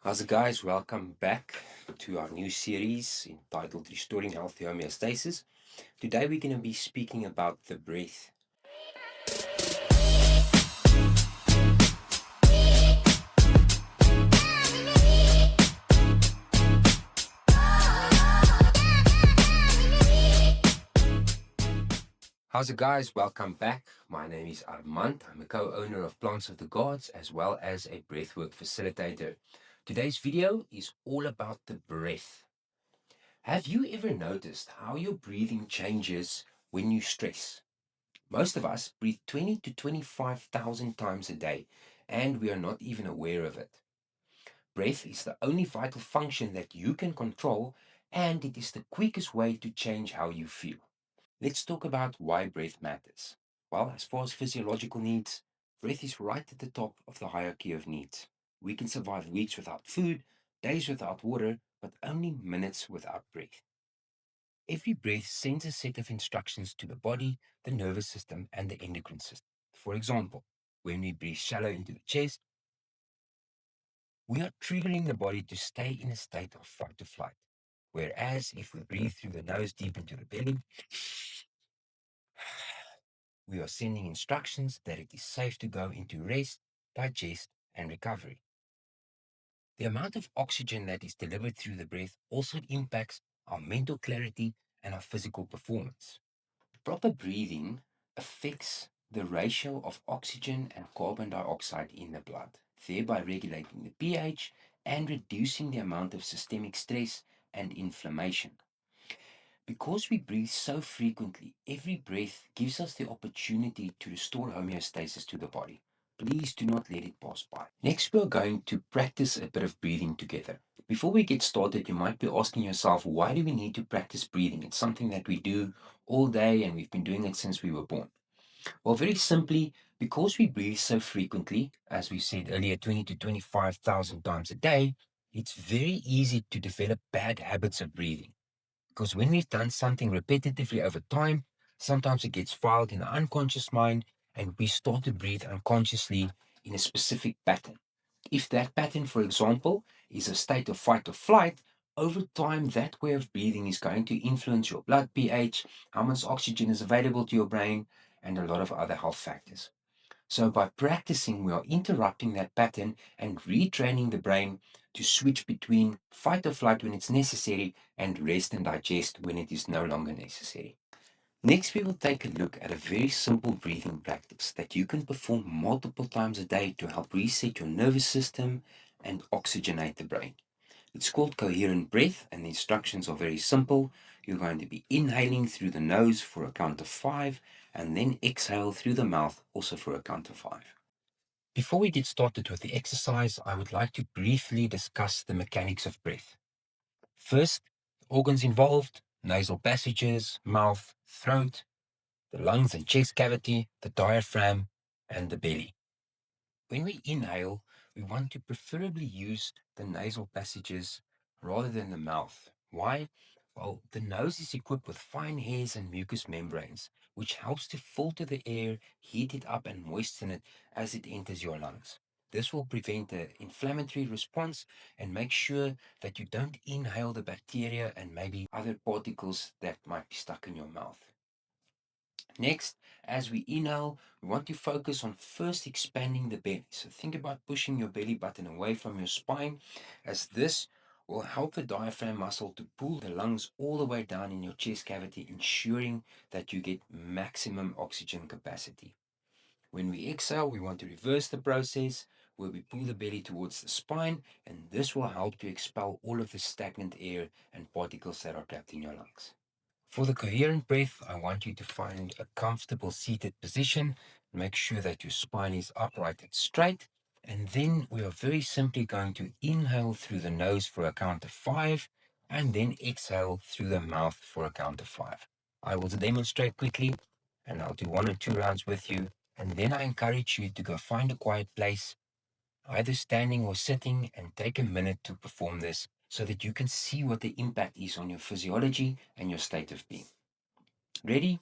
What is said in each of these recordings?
How's it, guys? Welcome back to our new series entitled Restoring Healthy Homeostasis. Today we're going to be speaking about the breath. How's it, guys? Welcome back. My name is Armand. I'm a co-owner of Plants of the Gods as well as a breathwork facilitator. Today's video is all about the breath. Have you ever noticed how your breathing changes when you stress? Most of us breathe 20 to 25,000 times a day, and we are not even aware of it. Breath is the only vital function that you can control, and it is the quickest way to change how you feel. Let's talk about why breath matters. Well, as far as physiological needs, breath is right at the top of the hierarchy of needs. We can survive weeks without food, days without water, but only minutes without breath. Every breath sends a set of instructions to the body, the nervous system, and the endocrine system. For example, when we breathe shallow into the chest, we are triggering the body to stay in a state of fight or flight. Whereas if we breathe through the nose deep into the belly, we are sending instructions that it is safe to go into rest, digest, and recovery. The amount of oxygen that is delivered through the breath also impacts our mental clarity and our physical performance. Proper breathing affects the ratio of oxygen and carbon dioxide in the blood, thereby regulating the pH and reducing the amount of systemic stress and inflammation. Because we breathe so frequently, every breath gives us the opportunity to restore homeostasis to the body. Please do not let it pass by. Next, we are going to practice a bit of breathing together. Before we get started, you might be asking yourself, why do we need to practice breathing? It's something that we do all day and we've been doing it since we were born. Well, very simply, because we breathe so frequently, as we said earlier, 20 to 25,000 times a day, it's very easy to develop bad habits of breathing. Because when we've done something repetitively over time, sometimes it gets filed in the unconscious mind and we start to breathe unconsciously in a specific pattern. If that pattern, for example, is a state of fight or flight, over time that way of breathing is going to influence your blood pH, how much oxygen is available to your brain, and a lot of other health factors. So by practicing, we are interrupting that pattern and retraining the brain to switch between fight or flight when it's necessary and rest and digest when it is no longer necessary. Next, we will take a look at a very simple breathing practice that you can perform multiple times a day to help reset your nervous system and oxygenate the brain. It's called coherent breath, and the instructions are very simple. You're going to be inhaling through the nose for a count of 5, and then exhale through the mouth also for a count of 5. Before we get started with the exercise, I would like to briefly discuss the mechanics of breath. First, organs involved: nasal passages, mouth, throat, the lungs and chest cavity, the diaphragm, and the belly. When we inhale, we want to preferably use the nasal passages rather than the mouth. Why? Well, the nose is equipped with fine hairs and mucous membranes, which helps to filter the air, heat it up, and moisten it as it enters your lungs. This will prevent an inflammatory response and make sure that you don't inhale the bacteria and maybe other particles that might be stuck in your mouth. Next, as we inhale, we want to focus on first expanding the belly. So think about pushing your belly button away from your spine, as this will help the diaphragm muscle to pull the lungs all the way down in your chest cavity, ensuring that you get maximum oxygen capacity. When we exhale, we want to reverse the process where we pull the belly towards the spine, and this will help to expel all of the stagnant air and particles that are trapped in your lungs. For the coherent breath, I want you to find a comfortable seated position. Make sure that your spine is upright and straight. And then we are very simply going to inhale through the nose for a count of 5 and then exhale through the mouth for a count of 5. I will demonstrate quickly and I'll do 1 or 2 rounds with you. And then I encourage you to go find a quiet place, either standing or sitting, and take a minute to perform this so that you can see what the impact is on your physiology and your state of being. Ready?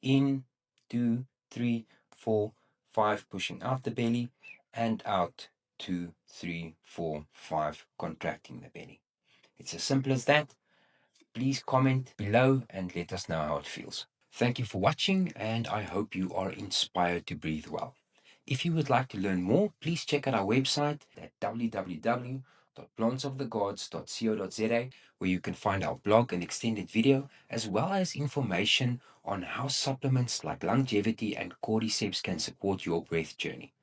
In 2, 3, 4, 5, pushing out the belly, and out, 2, 3, 4, 5, contracting the belly. It's as simple as that. Please comment below and let us know how it feels. Thank you for watching, and I hope you are inspired to breathe well. If you would like to learn more, please check out our website at www.plantsofthegods.co.za, where you can find our blog and extended video, as well as information on how supplements like longevity and cordyceps can support your breath journey.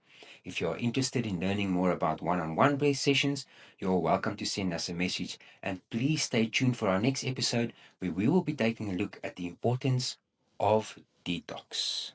If you are interested in learning more about one-on-one breath sessions, you're welcome to send us a message. And please stay tuned for our next episode, where we will be taking a look at the importance of detox.